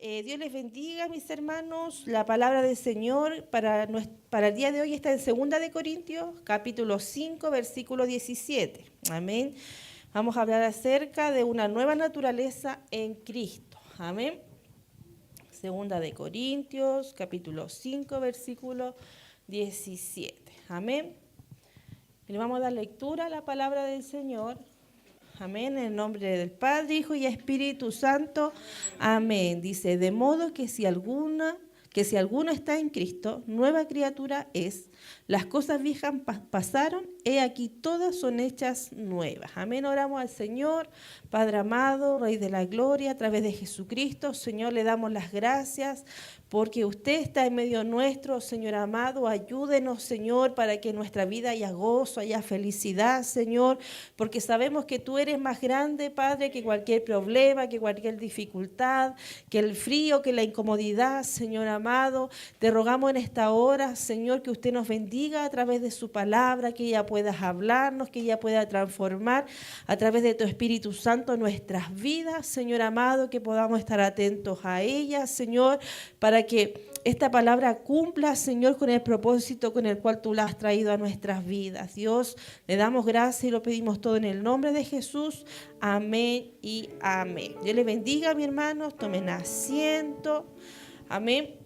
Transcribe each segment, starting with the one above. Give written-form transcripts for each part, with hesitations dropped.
Dios les bendiga, mis hermanos. La palabra del Señor para el día de hoy está en 2 de Corintios, capítulo 5, versículo 17. Amén. Vamos a hablar acerca de una nueva naturaleza en Cristo. Amén. 2 de Corintios, capítulo 5, versículo 17. Amén. Y le vamos a dar lectura a la palabra del Señor. Amén, en el nombre del Padre, Hijo y Espíritu Santo. Amén. Dice, de modo que si alguno está en Cristo, nueva criatura es. Las cosas viejas pasaron, he aquí todas son hechas nuevas. Amén, oramos al Señor, Padre amado, Rey de la Gloria, a través de Jesucristo. Señor, le damos las gracias porque usted está en medio nuestro, Señor amado. Ayúdenos, Señor, para que en nuestra vida haya gozo, haya felicidad, Señor, porque sabemos que tú eres más grande, Padre, que cualquier problema, que cualquier dificultad, que el frío, que la incomodidad, Señor amado. Te rogamos en esta hora, Señor, que usted nos bendiga a través de su palabra, que ella pueda hablarnos, que ella pueda transformar a través de tu Espíritu Santo nuestras vidas, Señor amado, que podamos estar atentos a ella, Señor, para que esta palabra cumpla, Señor, con el propósito con el cual tú la has traído a nuestras vidas. Dios, le damos gracias y lo pedimos todo en el nombre de Jesús. Amén y amén. Dios les bendiga, mis hermanos. Tomen asiento. Amén.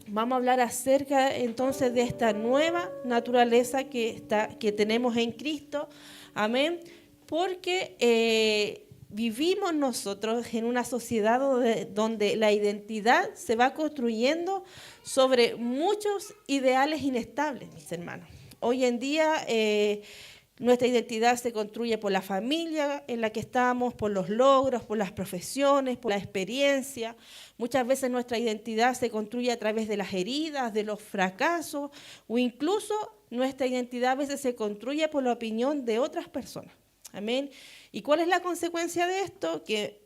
Vamos a hablar acerca entonces de esta nueva naturaleza que tenemos en Cristo. Amén. Porque vivimos nosotros en una sociedad donde la identidad se va construyendo sobre muchos ideales inestables, mis hermanos. Hoy en día nuestra identidad se construye por la familia en la que estamos, por los logros, por las profesiones, por la experiencia. Muchas veces nuestra identidad se construye a través de las heridas, de los fracasos, o incluso nuestra identidad a veces se construye por la opinión de otras personas. Amén. ¿Y cuál es la consecuencia de esto? Que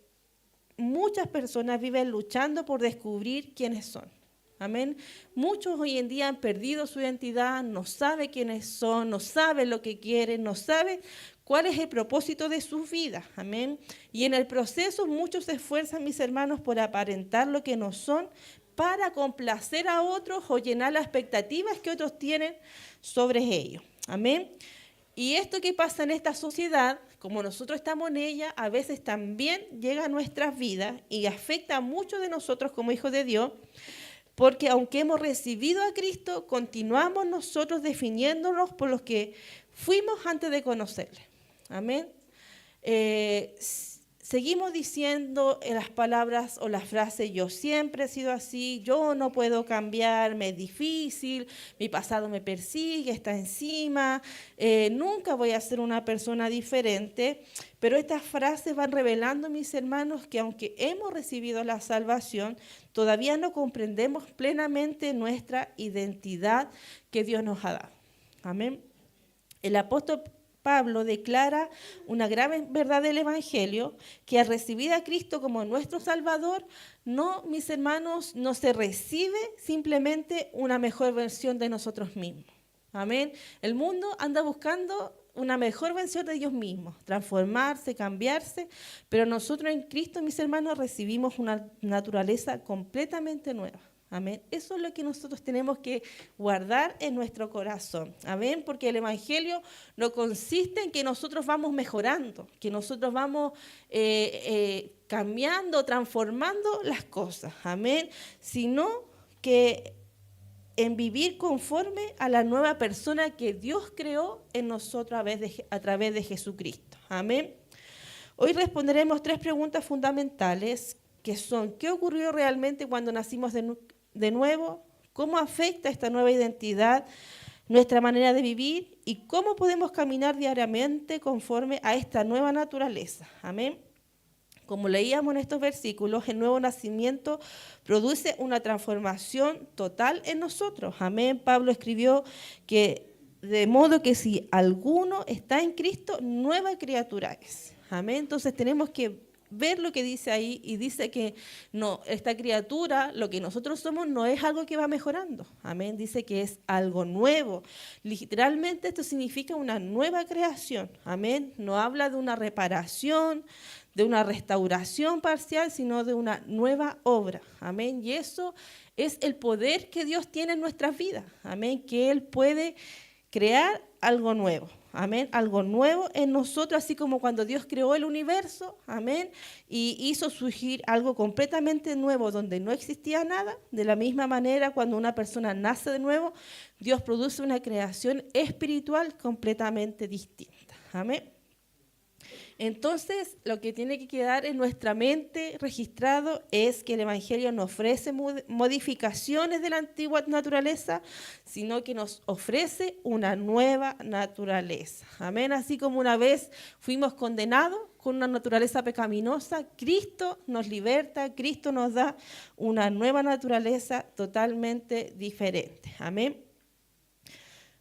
muchas personas viven luchando por descubrir quiénes son. Amén. Muchos hoy en día han perdido su identidad, no saben quiénes son, no saben lo que quieren, no saben cuál es el propósito de sus vidas. Amén. Y en el proceso muchos se esfuerzan, mis hermanos, por aparentar lo que no son para complacer a otros o llenar las expectativas que otros tienen sobre ellos. Amén. Y esto que pasa en esta sociedad, como nosotros estamos en ella, a veces también llega a nuestras vidas y afecta a muchos de nosotros como hijos de Dios, porque aunque hemos recibido a Cristo, continuamos nosotros definiéndonos por los que fuimos antes de conocerle. Amén. Seguimos diciendo las palabras o las frases, yo siempre he sido así, yo no puedo cambiar, me es difícil, mi pasado me persigue, está encima, nunca voy a ser una persona diferente. Pero estas frases van revelando, mis hermanos, que aunque hemos recibido la salvación, todavía no comprendemos plenamente nuestra identidad que Dios nos ha dado. Amén. El apóstol Pablo declara una gran verdad del Evangelio, que al recibir a Cristo como nuestro Salvador, no, mis hermanos, no se recibe simplemente una mejor versión de nosotros mismos. Amén. El mundo anda buscando una mejor versión de Dios mismo, transformarse, cambiarse, pero nosotros en Cristo, mis hermanos, recibimos una naturaleza completamente nueva. Amén. Eso es lo que nosotros tenemos que guardar en nuestro corazón. Amén. Porque el Evangelio no consiste en que nosotros vamos mejorando, que nosotros vamos cambiando, transformando las cosas. Amén. Sino que en vivir conforme a la nueva persona que Dios creó en nosotros a través de Jesucristo. Amén. Hoy responderemos 3 preguntas fundamentales que son: ¿qué ocurrió realmente cuando nacimos de nuevo? ¿Cómo afecta esta nueva identidad nuestra manera de vivir? ¿Y cómo podemos caminar diariamente conforme a esta nueva naturaleza? Amén. Como leíamos en estos versículos, el nuevo nacimiento produce una transformación total en nosotros. Amén. Pablo escribió que de modo que si alguno está en Cristo, nueva criatura es. Amén. Entonces tenemos que ver lo que dice ahí, y dice que no, esta criatura, lo que nosotros somos, no es algo que va mejorando. Amén. Dice que es algo nuevo. Literalmente esto significa una nueva creación. Amén. No habla de una reparación, de una restauración parcial, sino de una nueva obra. Amén. Y eso es el poder que Dios tiene en nuestras vidas. Amén. Que Él puede crear algo nuevo. Amén. Algo nuevo en nosotros, así como cuando Dios creó el universo. Amén. Y hizo surgir algo completamente nuevo donde no existía nada. De la misma manera, cuando una persona nace de nuevo, Dios produce una creación espiritual completamente distinta. Amén. Entonces, lo que tiene que quedar en nuestra mente registrado es que el Evangelio no ofrece modificaciones de la antigua naturaleza, sino que nos ofrece una nueva naturaleza. Amén. Así como una vez fuimos condenados con una naturaleza pecaminosa, Cristo nos liberta, Cristo nos da una nueva naturaleza totalmente diferente. Amén.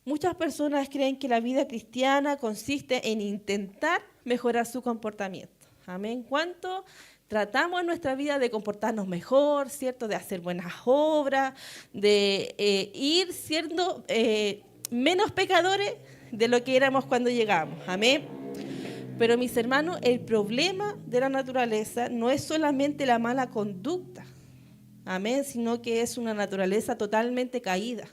Muchas personas creen que la vida cristiana consiste en intentar mejorar su comportamiento. Amén. ¿Cuánto tratamos en nuestra vida de comportarnos mejor, cierto? De hacer buenas obras, de ir siendo menos pecadores de lo que éramos cuando llegamos. Amén. Pero mis hermanos, el problema de la naturaleza no es solamente la mala conducta. Amén. Sino que es una naturaleza totalmente caída.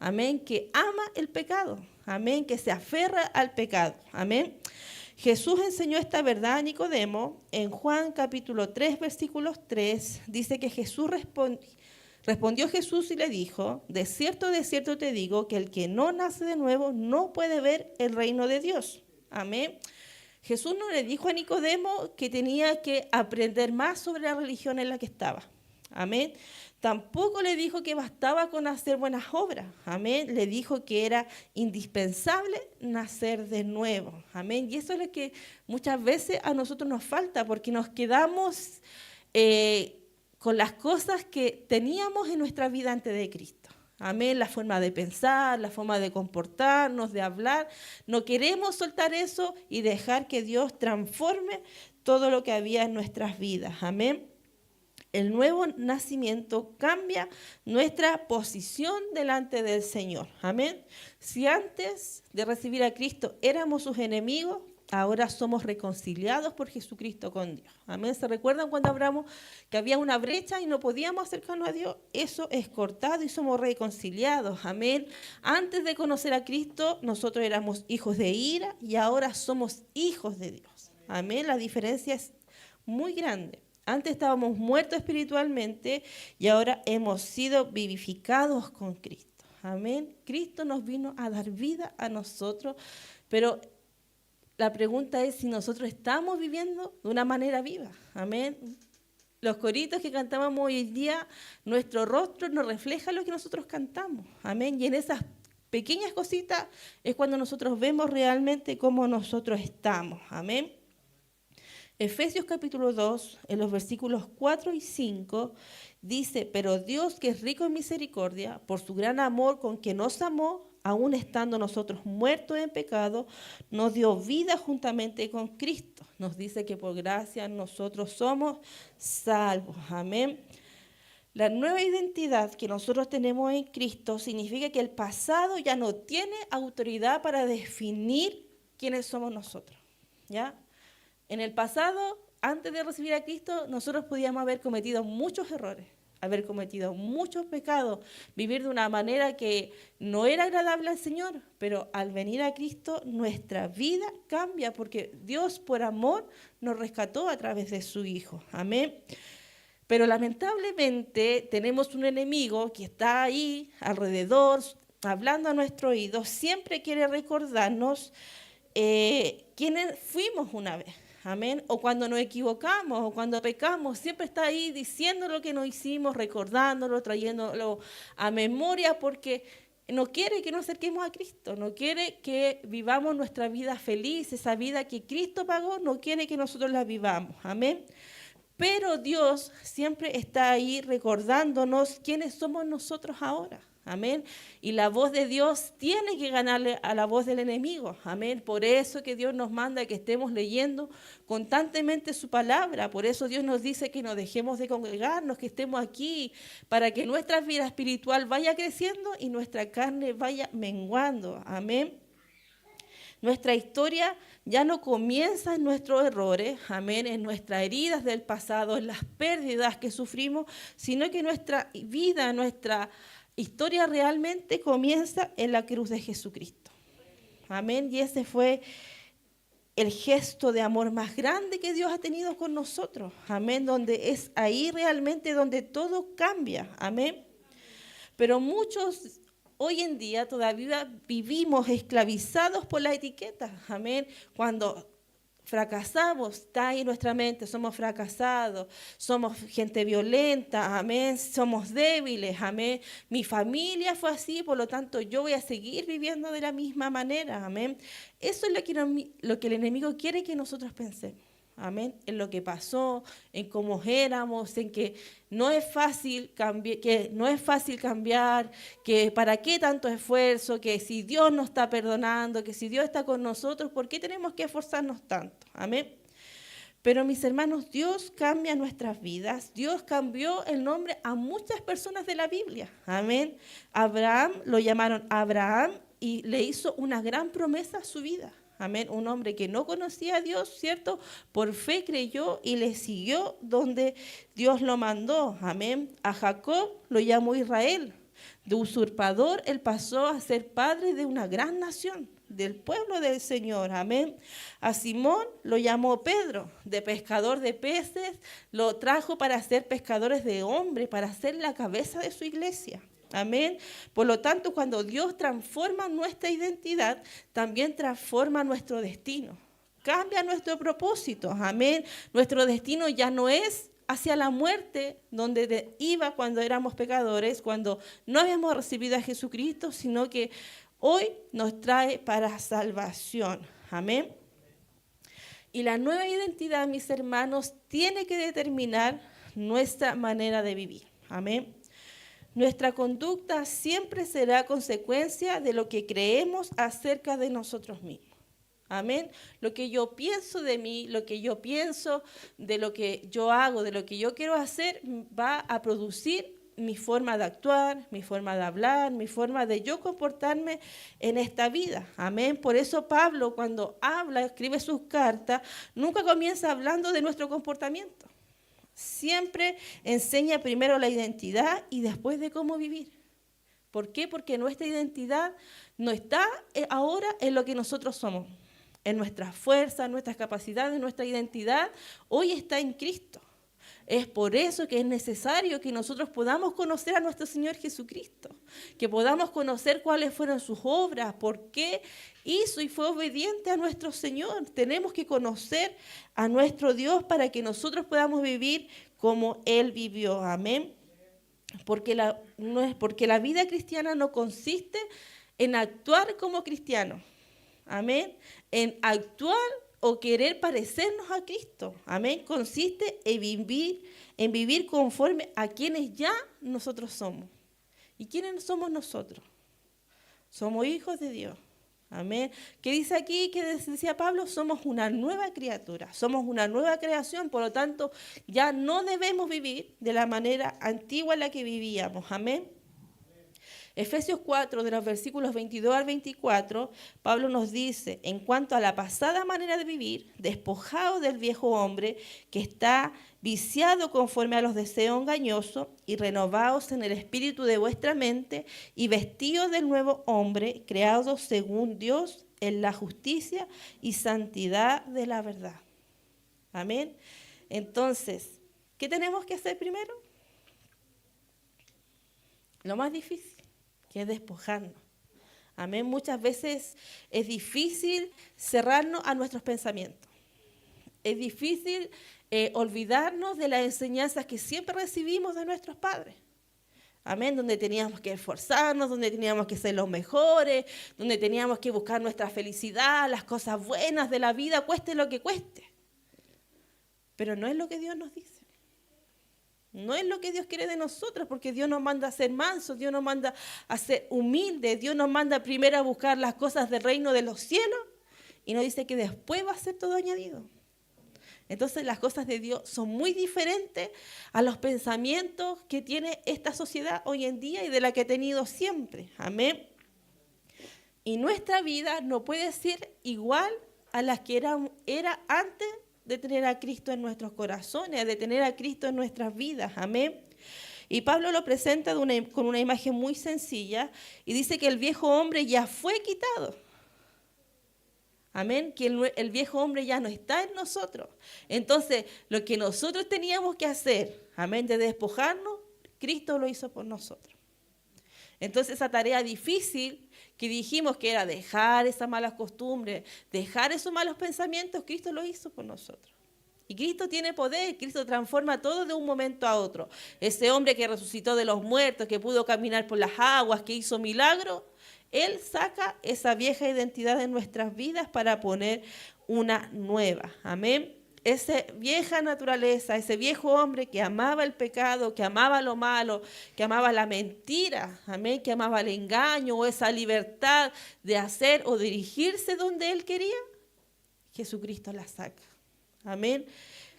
Amén, que ama el pecado, amén, que se aferra al pecado, amén. Jesús enseñó esta verdad a Nicodemo en Juan capítulo 3, versículos 3, dice que respondió Jesús y le dijo, de cierto te digo que el que no nace de nuevo no puede ver el reino de Dios, amén. Jesús no le dijo a Nicodemo que tenía que aprender más sobre la religión en la que estaba, amén. Tampoco le dijo que bastaba con hacer buenas obras, amén. Le dijo que era indispensable nacer de nuevo, amén. Y eso es lo que muchas veces a nosotros nos falta, porque nos quedamos con las cosas que teníamos en nuestra vida antes de Cristo. Amén, la forma de pensar, la forma de comportarnos, de hablar. No queremos soltar eso y dejar que Dios transforme todo lo que había en nuestras vidas, amén. El nuevo nacimiento cambia nuestra posición delante del Señor. Amén. Si antes de recibir a Cristo éramos sus enemigos, ahora somos reconciliados por Jesucristo con Dios. Amén. ¿Se recuerdan cuando hablamos que había una brecha y no podíamos acercarnos a Dios? Eso es cortado y somos reconciliados. Amén. Antes de conocer a Cristo, nosotros éramos hijos de ira y ahora somos hijos de Dios. Amén. La diferencia es muy grande. Antes estábamos muertos espiritualmente y ahora hemos sido vivificados con Cristo. Amén. Cristo nos vino a dar vida a nosotros, pero la pregunta es si nosotros estamos viviendo de una manera viva. Amén. Los coritos que cantábamos hoy en día, nuestro rostro nos refleja lo que nosotros cantamos. Amén. Y en esas pequeñas cositas es cuando nosotros vemos realmente cómo nosotros estamos. Amén. Efesios capítulo 2, en los versículos 4 y 5, dice, pero Dios, que es rico en misericordia, por su gran amor con que nos amó, aun estando nosotros muertos en pecado, nos dio vida juntamente con Cristo. Nos dice que por gracia nosotros somos salvos. Amén. La nueva identidad que nosotros tenemos en Cristo significa que el pasado ya no tiene autoridad para definir quiénes somos nosotros, ¿ya? En el pasado, antes de recibir a Cristo, nosotros podíamos haber cometido muchos errores, haber cometido muchos pecados, vivir de una manera que no era agradable al Señor, pero al venir a Cristo nuestra vida cambia porque Dios por amor nos rescató a través de su Hijo. Amén. Pero lamentablemente tenemos un enemigo que está ahí alrededor, hablando a nuestro oído, siempre quiere recordarnos quiénes fuimos una vez. Amén. O cuando nos equivocamos, o cuando pecamos, siempre está ahí diciendo lo que nos hicimos, recordándolo, trayéndolo a memoria, porque no quiere que nos acerquemos a Cristo, no quiere que vivamos nuestra vida feliz, esa vida que Cristo pagó, no quiere que nosotros la vivamos. Amén. Pero Dios siempre está ahí recordándonos quiénes somos nosotros ahora. Amén. Y la voz de Dios tiene que ganarle a la voz del enemigo. Amén. Por eso que Dios nos manda que estemos leyendo constantemente su palabra. Por eso Dios nos dice que no dejemos de congregarnos, que estemos aquí, para que nuestra vida espiritual vaya creciendo y nuestra carne vaya menguando. Amén. Nuestra historia ya no comienza en nuestros errores, amén, en nuestras heridas del pasado, en las pérdidas que sufrimos, sino que nuestra vida, nuestra historia realmente comienza en la cruz de Jesucristo. Amén, y ese fue el gesto de amor más grande que Dios ha tenido con nosotros. Amén, donde es ahí realmente donde todo cambia. Amén. Pero muchos hoy en día todavía vivimos esclavizados por la etiqueta. Amén. Cuando fracasamos, está ahí en nuestra mente, somos fracasados, somos gente violenta, amén, somos débiles, amén. Mi familia fue así, por lo tanto yo voy a seguir viviendo de la misma manera, amén. Eso es lo que el enemigo quiere que nosotros pensemos. Amén, en lo que pasó, en cómo éramos, en que no es fácil cambiar, que para qué tanto esfuerzo, que si Dios nos está perdonando, que si Dios está con nosotros, ¿por qué tenemos que esforzarnos tanto? Amén. Pero mis hermanos, Dios cambia nuestras vidas. Dios cambió el nombre a muchas personas de la Biblia. Amén. Abraham, lo llamaron Abraham y le hizo una gran promesa a su vida. Amén, un hombre que no conocía a Dios, ¿cierto? Por fe creyó y le siguió donde Dios lo mandó. Amén. A Jacob lo llamó Israel. De usurpador, él pasó a ser padre de una gran nación, del pueblo del Señor. Amén. A Simón lo llamó Pedro. De pescador de peces, lo trajo para ser pescadores de hombres, para ser la cabeza de su iglesia. Amén. Por lo tanto, cuando Dios transforma nuestra identidad, también transforma nuestro destino. Cambia nuestro propósito. Amén. Nuestro destino ya no es hacia la muerte, donde iba cuando éramos pecadores, cuando no habíamos recibido a Jesucristo, sino que hoy nos trae para salvación. Amén. Y la nueva identidad, mis hermanos, tiene que determinar nuestra manera de vivir. Amén. Nuestra conducta siempre será consecuencia de lo que creemos acerca de nosotros mismos. Amén. Lo que yo pienso de mí, lo que yo pienso de lo que yo hago, de lo que yo quiero hacer, va a producir mi forma de actuar, mi forma de hablar, mi forma de yo comportarme en esta vida. Amén. Por eso Pablo, cuando habla, escribe sus cartas, nunca comienza hablando de nuestro comportamiento. Siempre enseña primero la identidad y después de cómo vivir. ¿Por qué? Porque nuestra identidad no está ahora en lo que nosotros somos, en nuestras fuerzas, nuestras capacidades, nuestra identidad hoy está en Cristo. Es por eso que es necesario que nosotros podamos conocer a nuestro Señor Jesucristo, que podamos conocer cuáles fueron sus obras, por qué hizo y fue obediente a nuestro Señor. Tenemos que conocer a nuestro Dios para que nosotros podamos vivir como Él vivió. Amén. Porque la vida cristiana no consiste en actuar como cristianos. Amén. En actuar o querer parecernos a Cristo. Amén. Consiste en vivir conforme a quienes ya nosotros somos. ¿Y quiénes somos nosotros? Somos hijos de Dios. Amén. ¿Qué dice aquí? ¿Qué decía Pablo? Somos una nueva criatura, somos una nueva creación, por lo tanto, ya no debemos vivir de la manera antigua en la que vivíamos. Amén. Efesios 4, de los versículos 22 al 24, Pablo nos dice, en cuanto a la pasada manera de vivir, despojaos del viejo hombre que está viciado conforme a los deseos engañosos y renovaos en el espíritu de vuestra mente y vestidos del nuevo hombre, creado según Dios en la justicia y santidad de la verdad. Amén. Entonces, ¿qué tenemos que hacer primero? Lo más difícil, que es despojarnos. Amén. Muchas veces es difícil cerrarnos a nuestros pensamientos. Es difícil olvidarnos de las enseñanzas que siempre recibimos de nuestros padres. Amén. Donde teníamos que esforzarnos, donde teníamos que ser los mejores, donde teníamos que buscar nuestra felicidad, las cosas buenas de la vida, cueste lo que cueste. Pero no es lo que Dios nos dice. No es lo que Dios quiere de nosotros, porque Dios nos manda a ser mansos, Dios nos manda a ser humildes, Dios nos manda primero a buscar las cosas del reino de los cielos y nos dice que después va a ser todo añadido. Entonces las cosas de Dios son muy diferentes a los pensamientos que tiene esta sociedad hoy en día y de la que ha tenido siempre. Amén. Y nuestra vida no puede ser igual a las que era antes de tener a Cristo en nuestros corazones, de tener a Cristo en nuestras vidas. Amén. Y Pablo lo presenta con una imagen muy sencilla y dice que el viejo hombre ya fue quitado. Amén, que el viejo hombre ya no está en nosotros. Entonces, lo que nosotros teníamos que hacer, amén, de despojarnos, Cristo lo hizo por nosotros. Entonces, esa tarea difícil que dijimos que era dejar esas malas costumbres, dejar esos malos pensamientos, Cristo lo hizo por nosotros. Y Cristo tiene poder, Cristo transforma todo de un momento a otro. Ese hombre que resucitó de los muertos, que pudo caminar por las aguas, que hizo milagros, Él saca esa vieja identidad de nuestras vidas para poner una nueva. Amén. Esa vieja naturaleza, ese viejo hombre que amaba el pecado, que amaba lo malo, que amaba la mentira, amén, que amaba el engaño o esa libertad de hacer o dirigirse donde Él quería, Jesucristo la saca. Amén.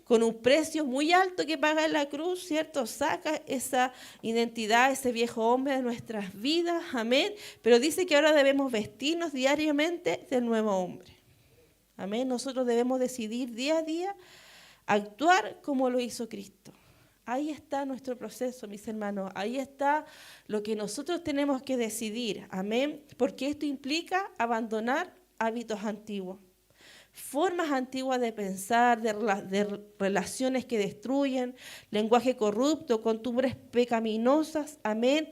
Con un precio muy alto que paga en la cruz, ¿cierto? Saca esa identidad, ese viejo hombre de nuestras vidas, amén. Pero dice que ahora debemos vestirnos diariamente del nuevo hombre. Amén. Nosotros debemos decidir día a día actuar como lo hizo Cristo. Ahí está nuestro proceso, mis hermanos. Ahí está lo que nosotros tenemos que decidir. Amén. Porque esto implica abandonar hábitos antiguos. Formas antiguas de pensar, de relaciones que destruyen, lenguaje corrupto, costumbres pecaminosas, amén.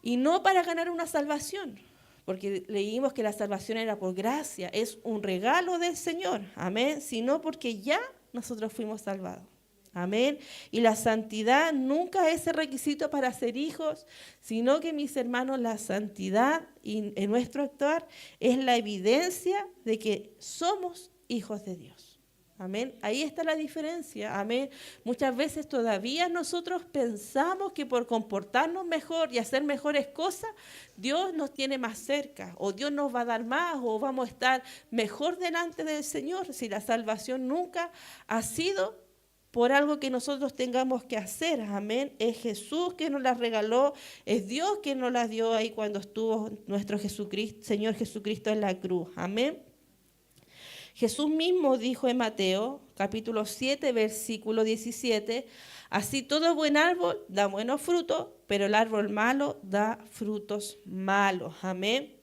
Y no para ganar una salvación, porque leímos que la salvación era por gracia, es un regalo del Señor, amén, sino porque ya nosotros fuimos salvados. Amén. Y la santidad nunca es el requisito para ser hijos, sino que, mis hermanos, la santidad en nuestro actuar es la evidencia de que somos hijos de Dios. Amén. Ahí está la diferencia. Amén. Muchas veces todavía nosotros pensamos que por comportarnos mejor y hacer mejores cosas, Dios nos tiene más cerca, o Dios nos va a dar más, o vamos a estar mejor delante del Señor, si la salvación nunca ha sido por algo que nosotros tengamos que hacer, amén. Es Jesús que nos las regaló, es Dios que nos las dio ahí cuando estuvo nuestro Señor Jesucristo en la cruz, amén. Jesús mismo dijo en Mateo, capítulo 7, versículo 17, así todo buen árbol da buenos frutos, pero el árbol malo da frutos malos, amén.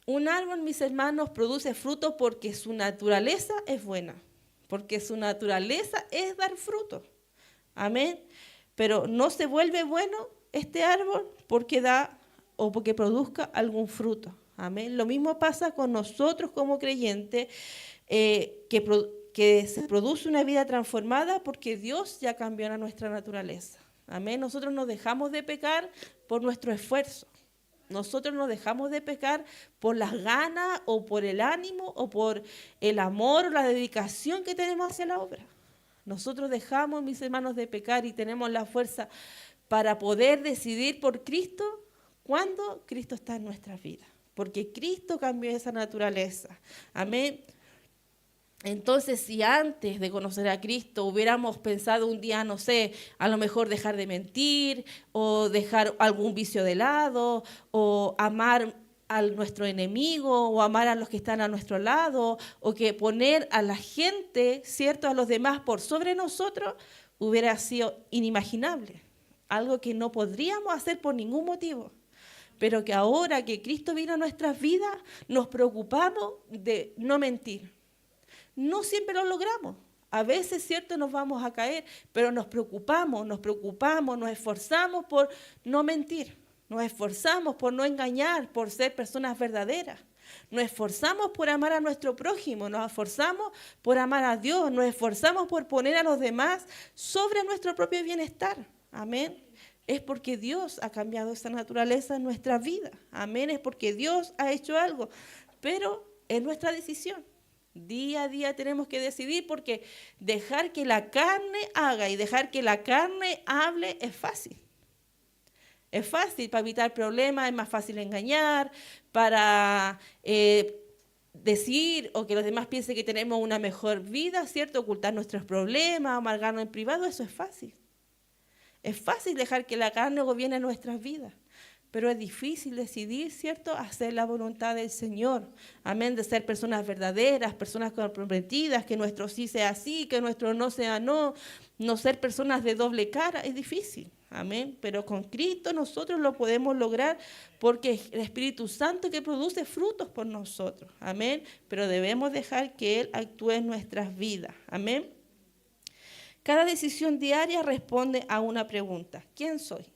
Un árbol, mis hermanos, produce frutos porque su naturaleza es buena. Porque su naturaleza es dar fruto. Amén. Pero no se vuelve bueno este árbol porque da o porque produzca algún fruto. Amén. Lo mismo pasa con nosotros como creyentes, que se produce una vida transformada porque Dios ya cambió nuestra naturaleza. Amén. Nosotros nos dejamos de pecar por nuestro esfuerzo. Nosotros nos dejamos de pecar por las ganas o por el ánimo o por el amor o la dedicación que tenemos hacia la obra. Nosotros dejamos, mis hermanos, de pecar y tenemos la fuerza para poder decidir por Cristo cuando Cristo está en nuestras vidas. Porque Cristo cambió esa naturaleza. Amén. Entonces, si antes de conocer a Cristo hubiéramos pensado un día, no sé, a lo mejor dejar de mentir o dejar algún vicio de lado o amar a nuestro enemigo o amar a los que están a nuestro lado o que poner a la gente, ¿cierto?, a los demás por sobre nosotros, hubiera sido inimaginable. Algo que no podríamos hacer por ningún motivo. Pero que ahora que Cristo vino a nuestras vidas, nos preocupamos de no mentir. No siempre lo logramos. A veces, cierto, nos vamos a caer, pero nos preocupamos, nos esforzamos por no mentir, nos esforzamos por no engañar, por ser personas verdaderas. Nos esforzamos por amar a nuestro prójimo, nos esforzamos por amar a Dios, nos esforzamos por poner a los demás sobre nuestro propio bienestar. Amén. Es porque Dios ha cambiado esa naturaleza en nuestra vida. Amén. Es porque Dios ha hecho algo, pero es nuestra decisión. Día a día tenemos que decidir porque dejar que la carne haga y dejar que la carne hable es fácil. Es fácil para evitar problemas, es más fácil engañar, para decir o que los demás piensen que tenemos una mejor vida, ¿cierto? Ocultar nuestros problemas, amargarnos en privado, eso es fácil. Es fácil dejar que la carne gobierne nuestras vidas. Pero es difícil decidir, ¿cierto?, hacer la voluntad del Señor. Amén, de ser personas verdaderas, personas comprometidas, que nuestro sí sea sí, que nuestro no sea no, no ser personas de doble cara, es difícil. Amén, pero con Cristo nosotros lo podemos lograr porque es el Espíritu Santo que produce frutos por nosotros. Amén, pero debemos dejar que Él actúe en nuestras vidas. Amén. Cada decisión diaria responde a una pregunta: ¿quién soy?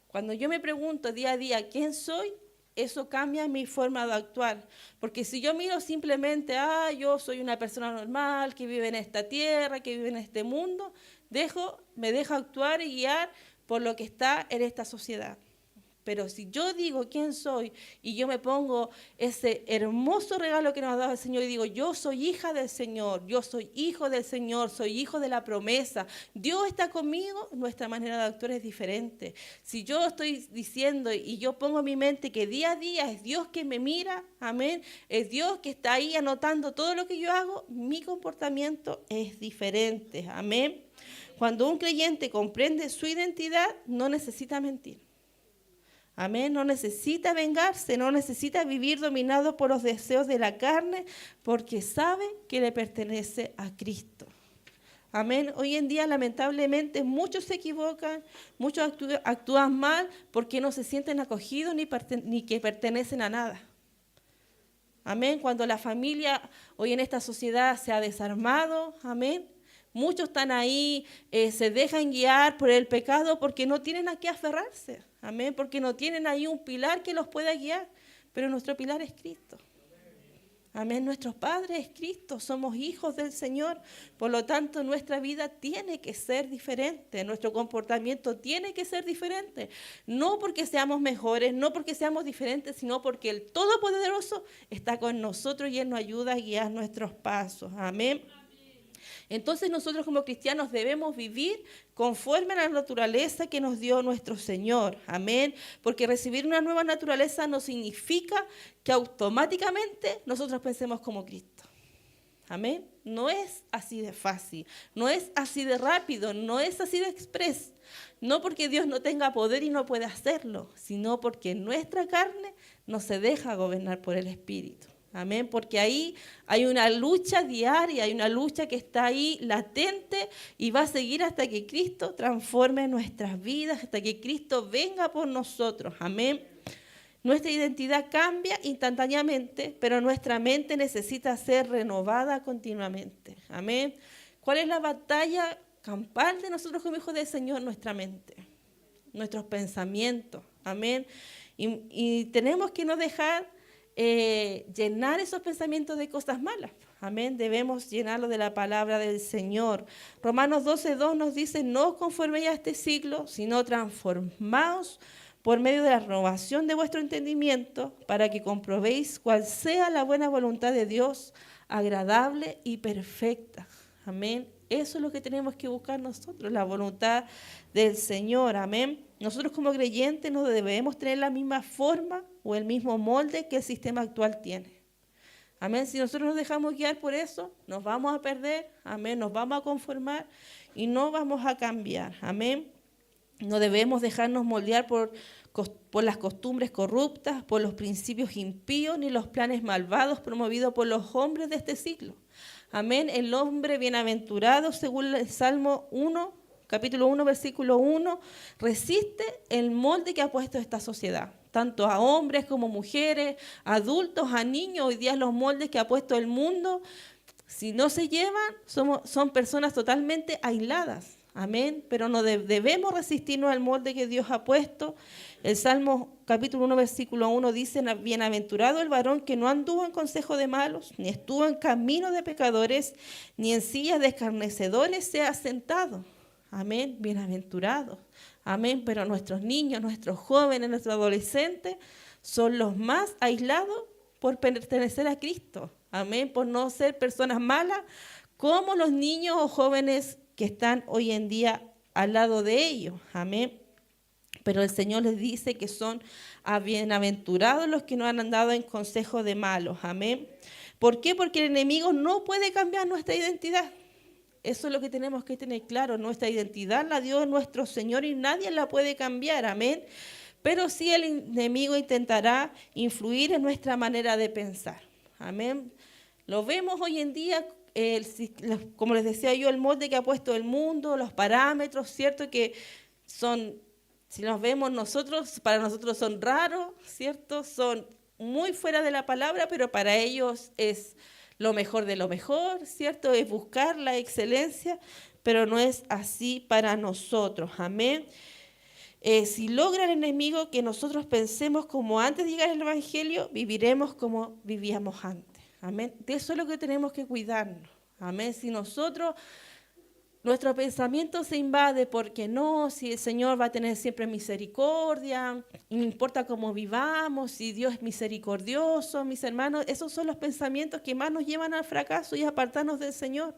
Cuando yo me pregunto día a día quién soy, eso cambia mi forma de actuar. Porque si yo miro simplemente, yo soy una persona normal que vive en esta tierra, que vive en este mundo, me dejo actuar y guiar por lo que está en esta sociedad. Pero si yo digo quién soy y yo me pongo ese hermoso regalo que nos ha dado el Señor y digo, yo soy hija del Señor, yo soy hijo del Señor, soy hijo de la promesa, Dios está conmigo, nuestra manera de actuar es diferente. Si yo estoy diciendo y yo pongo en mi mente que día a día es Dios que me mira, amén, es Dios que está ahí anotando todo lo que yo hago, mi comportamiento es diferente, amén. Cuando un creyente comprende su identidad, no necesita mentir. Amén, no necesita vengarse, no necesita vivir dominado por los deseos de la carne, porque sabe que le pertenece a Cristo. Amén, hoy en día lamentablemente muchos se equivocan, muchos actúan mal porque no se sienten acogidos ni que pertenecen a nada. Amén, cuando la familia hoy en esta sociedad se ha desarmado, amén. Muchos están ahí, se dejan guiar por el pecado porque no tienen a qué aferrarse. Amén, porque no tienen ahí un pilar que los pueda guiar. Pero nuestro pilar es Cristo. Amén, nuestro Padre es Cristo, somos hijos del Señor. Por lo tanto, nuestra vida tiene que ser diferente, nuestro comportamiento tiene que ser diferente. No porque seamos mejores, no porque seamos diferentes, sino porque el Todopoderoso está con nosotros y Él nos ayuda a guiar nuestros pasos. Amén. Entonces nosotros como cristianos debemos vivir conforme a la naturaleza que nos dio nuestro Señor. Amén. Porque recibir una nueva naturaleza no significa que automáticamente nosotros pensemos como Cristo. Amén. No es así de fácil, no es así de rápido, no es así de express. No porque Dios no tenga poder y no pueda hacerlo, sino porque nuestra carne no se deja gobernar por el Espíritu. Amén, porque ahí hay una lucha diaria, hay una lucha que está ahí latente y va a seguir hasta que Cristo transforme nuestras vidas, hasta que Cristo venga por nosotros. Amén. Nuestra identidad cambia instantáneamente, pero nuestra mente necesita ser renovada continuamente. Amén. ¿Cuál es la batalla campal de nosotros como hijos del Señor? Nuestra mente, nuestros pensamientos. Amén. Y tenemos que no dejar llenar esos pensamientos de cosas malas. Amén. Debemos llenarlo de la palabra del Señor. Romanos 12:2 nos dice: no os conforméis a este siglo, sino transformaos por medio de la renovación de vuestro entendimiento, para que comprobéis cuál sea la buena voluntad de Dios, agradable y perfecta. Amén. Eso es lo que tenemos que buscar nosotros, la voluntad del Señor. Amén. Nosotros como creyentes no debemos tener la misma forma o el mismo molde que el sistema actual tiene. Amén. Si nosotros nos dejamos guiar por eso, nos vamos a perder. Amén. Nos vamos a conformar y no vamos a cambiar. Amén. No debemos dejarnos moldear por las costumbres corruptas, por los principios impíos, ni los planes malvados promovidos por los hombres de este siglo. Amén. El hombre bienaventurado, según el Salmo 1, capítulo 1, versículo 1, resiste el molde que ha puesto esta sociedad. Tanto a hombres como mujeres, adultos, a niños. Hoy día los moldes que ha puesto el mundo, si no se llevan, son personas totalmente aisladas. Amén. Pero no debemos resistirnos al molde que Dios ha puesto. El Salmo capítulo 1, versículo 1 dice: bienaventurado el varón que no anduvo en consejo de malos, ni estuvo en camino de pecadores, ni en sillas de escarnecedores se ha sentado. Amén. Bienaventurado. Amén. Pero nuestros niños, nuestros jóvenes, nuestros adolescentes son los más aislados por pertenecer a Cristo. Amén. Por no ser personas malas como los niños o jóvenes que están hoy en día al lado de ellos. Amén. Pero el Señor les dice que son bienaventurados los que no han andado en consejo de malos. Amén. ¿Por qué? Porque el enemigo no puede cambiar nuestra identidad. Eso es lo que tenemos que tener claro. Nuestra identidad la dio nuestro Señor y nadie la puede cambiar, amén. Pero sí el enemigo intentará influir en nuestra manera de pensar, amén. Lo vemos hoy en día, como les decía yo, el molde que ha puesto el mundo, los parámetros, ¿cierto? Que son, si nos vemos nosotros, para nosotros son raros, ¿cierto? Son muy fuera de la palabra, pero para ellos es lo mejor de lo mejor, ¿cierto? Es buscar la excelencia, pero no es así para nosotros, amén. Si logra el enemigo que nosotros pensemos como antes de llegar al Evangelio, viviremos como vivíamos antes, amén. De eso es lo que tenemos que cuidarnos, amén. Si nosotros, nuestro pensamiento se invade porque no, si el Señor va a tener siempre misericordia, no importa cómo vivamos, si Dios es misericordioso, mis hermanos, esos son los pensamientos que más nos llevan al fracaso y a apartarnos del Señor.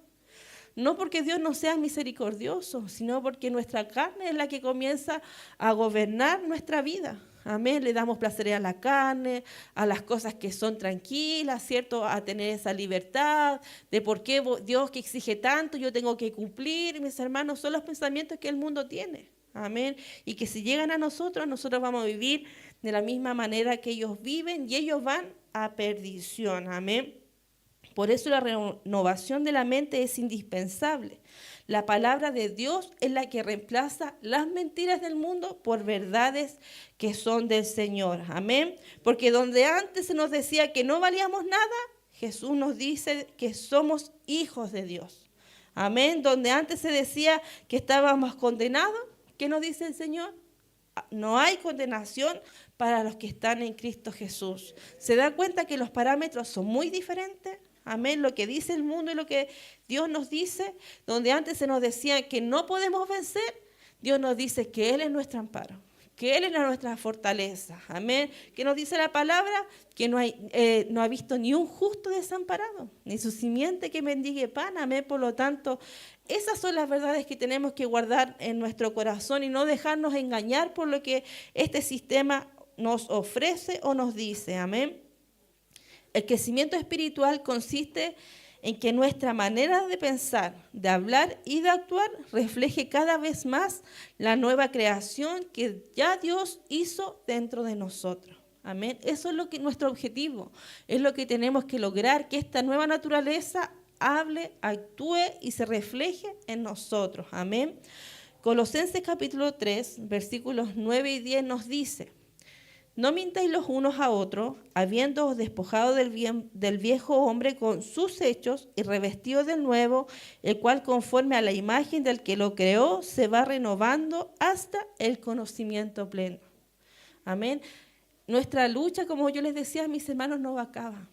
No porque Dios no sea misericordioso, sino porque nuestra carne es la que comienza a gobernar nuestra vida. Amén. Le damos placer a la carne, a las cosas que son tranquilas, ¿cierto? A tener esa libertad de por qué Dios que exige tanto, yo tengo que cumplir. Mis hermanos, son los pensamientos que el mundo tiene. Amén. Y que si llegan a nosotros vamos a vivir de la misma manera que ellos viven y ellos van a perdición. Amén. Por eso la renovación de la mente es indispensable. La palabra de Dios es la que reemplaza las mentiras del mundo por verdades que son del Señor. Amén. Porque donde antes se nos decía que no valíamos nada, Jesús nos dice que somos hijos de Dios. Amén. Donde antes se decía que estábamos condenados, ¿qué nos dice el Señor? No hay condenación para los que están en Cristo Jesús. ¿Se da cuenta que los parámetros son muy diferentes? Amén, lo que dice el mundo y lo que Dios nos dice, donde antes se nos decía que no podemos vencer, Dios nos dice que Él es nuestro amparo, que Él es nuestra fortaleza. Amén, que nos dice la palabra que no ha visto ni un justo desamparado, ni su simiente que mendigue pan. Amén, por lo tanto, esas son las verdades que tenemos que guardar en nuestro corazón y no dejarnos engañar por lo que este sistema nos ofrece o nos dice. Amén. El crecimiento espiritual consiste en que nuestra manera de pensar, de hablar y de actuar refleje cada vez más la nueva creación que ya Dios hizo dentro de nosotros. Amén. Eso es nuestro objetivo, es lo que tenemos que lograr, que esta nueva naturaleza hable, actúe y se refleje en nosotros. Amén. Colosenses capítulo 3, versículos 9 y 10 nos dice: no mintáis los unos a otros, habiéndoos despojado del viejo hombre con sus hechos y revestido del nuevo, el cual conforme a la imagen del que lo creó se va renovando hasta el conocimiento pleno. Amén. Nuestra lucha, como yo les decía a mis hermanos, no acaba.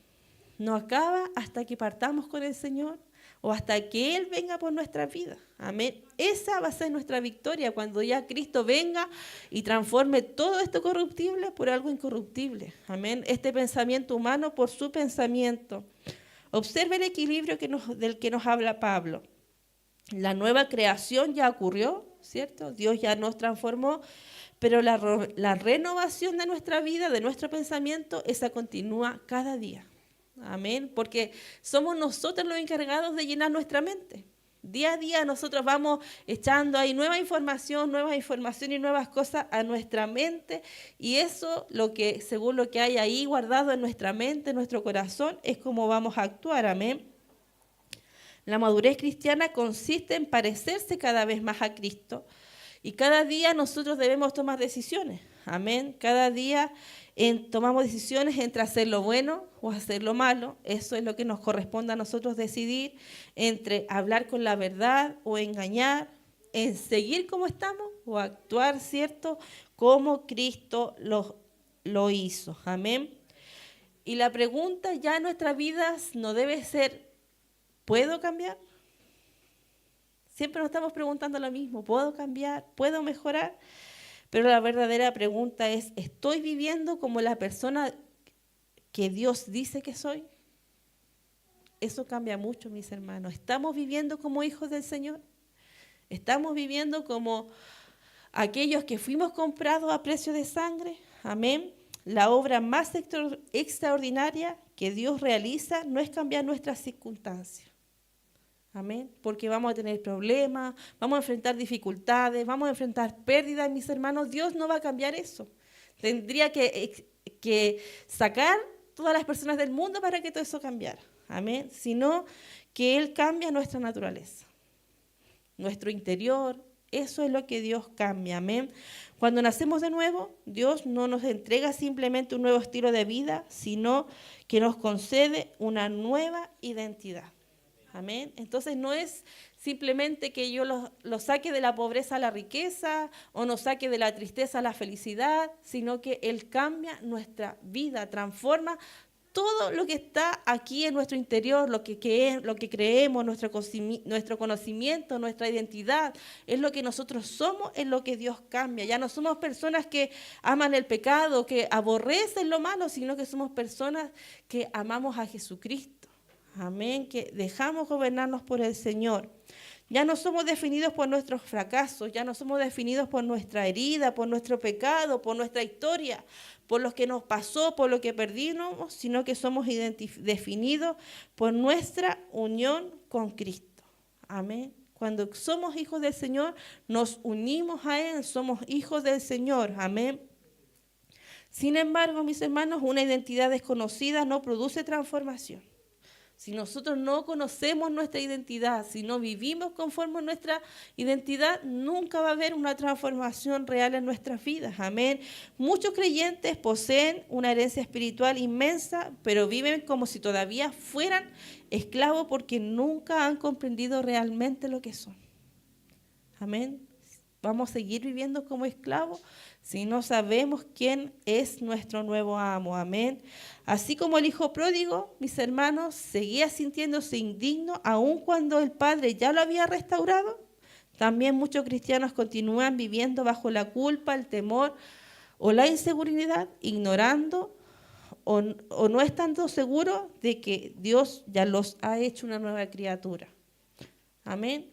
No acaba hasta que partamos con el Señor o hasta que Él venga por nuestra vida. Amén. Esa va a ser nuestra victoria cuando ya Cristo venga y transforme todo esto corruptible por algo incorruptible. Amén. Este pensamiento humano por su pensamiento. Observe el equilibrio del que nos habla Pablo. La nueva creación ya ocurrió, ¿cierto? Dios ya nos transformó, pero la renovación de nuestra vida, de nuestro pensamiento, esa continúa cada día. Amén, porque somos nosotros los encargados de llenar nuestra mente. Día a día nosotros vamos echando ahí nueva información y nuevas cosas a nuestra mente, y eso, según lo que hay ahí guardado en nuestra mente, en nuestro corazón, es como vamos a actuar. Amén. La madurez cristiana consiste en parecerse cada vez más a Cristo, y cada día nosotros debemos tomar decisiones. Amén. Cada día tomamos decisiones entre hacer lo bueno o hacer lo malo. Eso es lo que nos corresponde a nosotros decidir, entre hablar con la verdad o engañar, en seguir como estamos o actuar, ¿cierto?, como Cristo lo hizo. Amén. Y la pregunta ya en nuestras vidas no debe ser, ¿puedo cambiar? Siempre nos estamos preguntando lo mismo, ¿puedo cambiar? ¿Puedo mejorar? Pero la verdadera pregunta es, ¿estoy viviendo como la persona que Dios dice que soy? Eso cambia mucho, mis hermanos. ¿Estamos viviendo como hijos del Señor? ¿Estamos viviendo como aquellos que fuimos comprados a precio de sangre? Amén. La obra más extraordinaria que Dios realiza no es cambiar nuestras circunstancias. Amén. Porque vamos a tener problemas, vamos a enfrentar dificultades, vamos a enfrentar pérdidas, mis hermanos. Dios no va a cambiar eso. Tendría que sacar todas las personas del mundo para que todo eso cambiara. Amén. Sino que Él cambia nuestra naturaleza, nuestro interior. Eso es lo que Dios cambia. Amén. Cuando nacemos de nuevo, Dios no nos entrega simplemente un nuevo estilo de vida, sino que nos concede una nueva identidad. Amén. Entonces no es simplemente que yo lo saque de la pobreza a la riqueza o nos saque de la tristeza a la felicidad, sino que Él cambia nuestra vida, transforma todo lo que está aquí en nuestro interior, lo que creemos, nuestro conocimiento, nuestra identidad, es lo que nosotros somos, es lo que Dios cambia. Ya no somos personas que aman el pecado, que aborrecen lo malo, sino que somos personas que amamos a Jesucristo. Amén, que dejamos gobernarnos por el Señor. Ya no somos definidos por nuestros fracasos, ya no somos definidos por nuestra herida, por nuestro pecado, por nuestra historia, por lo que nos pasó, por lo que perdimos, sino que somos definidos por nuestra unión con Cristo. Amén. Cuando somos hijos del Señor, nos unimos a Él, somos hijos del Señor. Amén. Sin embargo, mis hermanos, una identidad desconocida no produce transformación. Si nosotros no conocemos nuestra identidad, si no vivimos conforme a nuestra identidad, nunca va a haber una transformación real en nuestras vidas. Amén. Muchos creyentes poseen una herencia espiritual inmensa, pero viven como si todavía fueran esclavos porque nunca han comprendido realmente lo que son. Amén. Vamos a seguir viviendo como esclavos si no sabemos quién es nuestro nuevo amo. Amén. Así como el hijo pródigo, mis hermanos, seguía sintiéndose indigno aun cuando el padre ya lo había restaurado, también muchos cristianos continúan viviendo bajo la culpa, el temor o la inseguridad, ignorando o no estando seguros de que Dios ya los ha hecho una nueva criatura. Amén.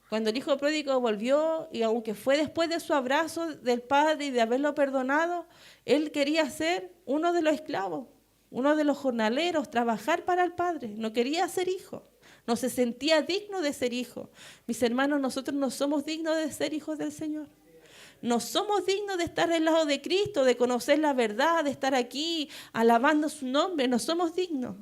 Cuando el hijo pródigo volvió, y aunque fue después de su abrazo del padre y de haberlo perdonado, él quería ser uno de los esclavos, uno de los jornaleros, trabajar para el padre. No quería ser hijo, no se sentía digno de ser hijo. Mis hermanos, nosotros no somos dignos de ser hijos del Señor. No somos dignos de estar del lado de Cristo, de conocer la verdad, de estar aquí alabando su nombre. No somos dignos.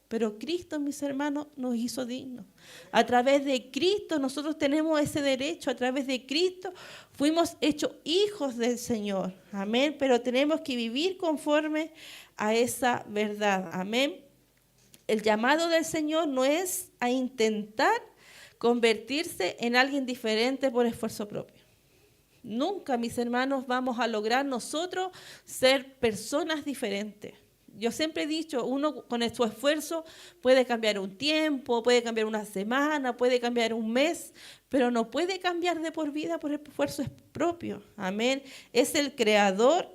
Pero Cristo, mis hermanos, nos hizo dignos. A través de Cristo nosotros tenemos ese derecho. A través de Cristo fuimos hechos hijos del Señor. Amén. Pero tenemos que vivir conforme a esa verdad. Amén. El llamado del Señor no es a intentar convertirse en alguien diferente por esfuerzo propio. Nunca, mis hermanos, vamos a lograr nosotros ser personas diferentes. Yo siempre he dicho, uno con su esfuerzo puede cambiar un tiempo, puede cambiar una semana, puede cambiar un mes, pero no puede cambiar de por vida por el esfuerzo propio. Amén. Es el Creador,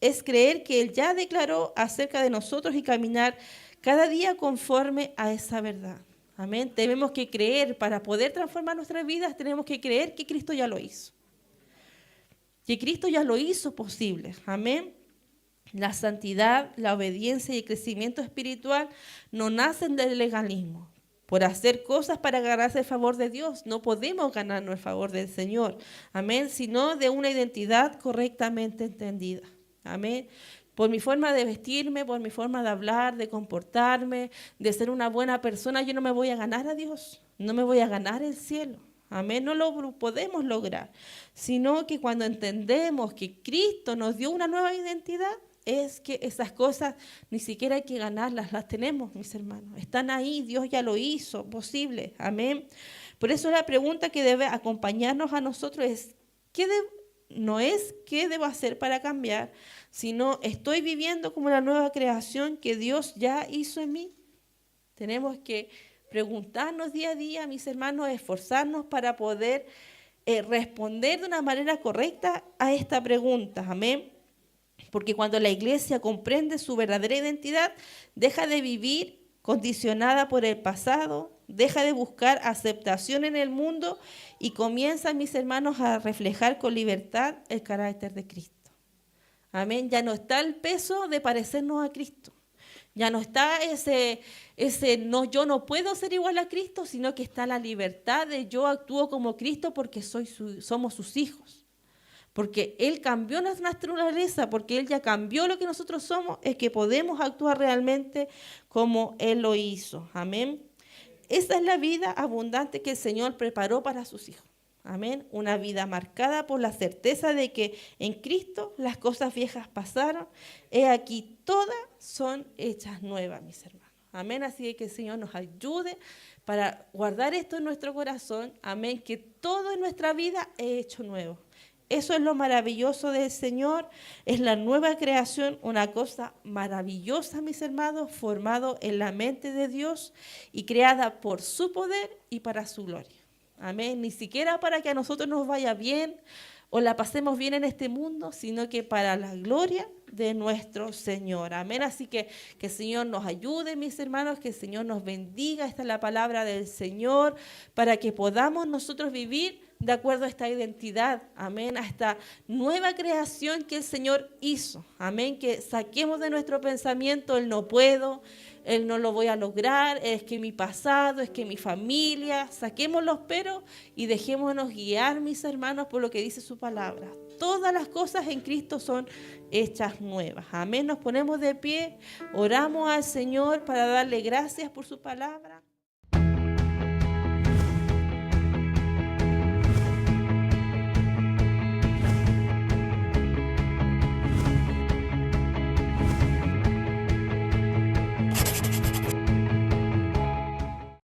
es creer que Él ya declaró acerca de nosotros y caminar cada día conforme a esa verdad. Amén. Tenemos que creer, para poder transformar nuestras vidas, tenemos que creer que Cristo ya lo hizo. Que Cristo ya lo hizo posible. Amén. La santidad, la obediencia y el crecimiento espiritual no nacen del legalismo. Por hacer cosas para ganarse el favor de Dios. No podemos ganarnos el favor del Señor. Amén. Sino de una identidad correctamente entendida. Amén. Por mi forma de vestirme, por mi forma de hablar, de comportarme, de ser una buena persona, yo no me voy a ganar a Dios. No me voy a ganar el cielo. Amén, no lo podemos lograr, sino que cuando entendemos que Cristo nos dio una nueva identidad, es que esas cosas ni siquiera hay que ganarlas, las tenemos, mis hermanos. Están ahí, Dios ya lo hizo posible. Amén. Por eso la pregunta que debe acompañarnos a nosotros es, no es qué debo hacer para cambiar, sino estoy viviendo como la nueva creación que Dios ya hizo en mí. Tenemos que preguntarnos día a día, mis hermanos, esforzarnos para poder responder de una manera correcta a esta pregunta. Amén. Porque cuando la iglesia comprende su verdadera identidad, deja de vivir condicionada por el pasado, deja de buscar aceptación en el mundo y comienza, mis hermanos, a reflejar con libertad el carácter de Cristo. Amén. Ya no está el peso de parecernos a Cristo. Ya no está ese no, yo no puedo ser igual a Cristo, sino que está la libertad de yo actúo como Cristo porque somos sus hijos. Porque Él cambió nuestra naturaleza, porque Él ya cambió lo que nosotros somos, es que podemos actuar realmente como Él lo hizo. Amén. Esa es la vida abundante que el Señor preparó para sus hijos. Amén. Una vida marcada por la certeza de que en Cristo las cosas viejas pasaron. He aquí, todas son hechas nuevas, mis hermanos. Amén. Así que el Señor nos ayude para guardar esto en nuestro corazón. Amén. Que todo en nuestra vida es hecho nuevo. Eso es lo maravilloso del Señor, es la nueva creación, una cosa maravillosa, mis hermanos, formado en la mente de Dios y creada por su poder y para su gloria. Amén. Ni siquiera para que a nosotros nos vaya bien o la pasemos bien en este mundo, sino que para la gloria de nuestro Señor. Amén. Así que el Señor nos ayude, mis hermanos, que el Señor nos bendiga. Esta es la palabra del Señor para que podamos nosotros vivir de acuerdo a esta identidad, amén, a esta nueva creación que el Señor hizo, amén, que saquemos de nuestro pensamiento el no puedo, el no lo voy a lograr, es que mi pasado, es que mi familia, saquemos los peros y dejémonos guiar, mis hermanos, por lo que dice su palabra. Todas las cosas en Cristo son hechas nuevas, amén. Nos ponemos de pie, oramos al Señor para darle gracias por su palabra.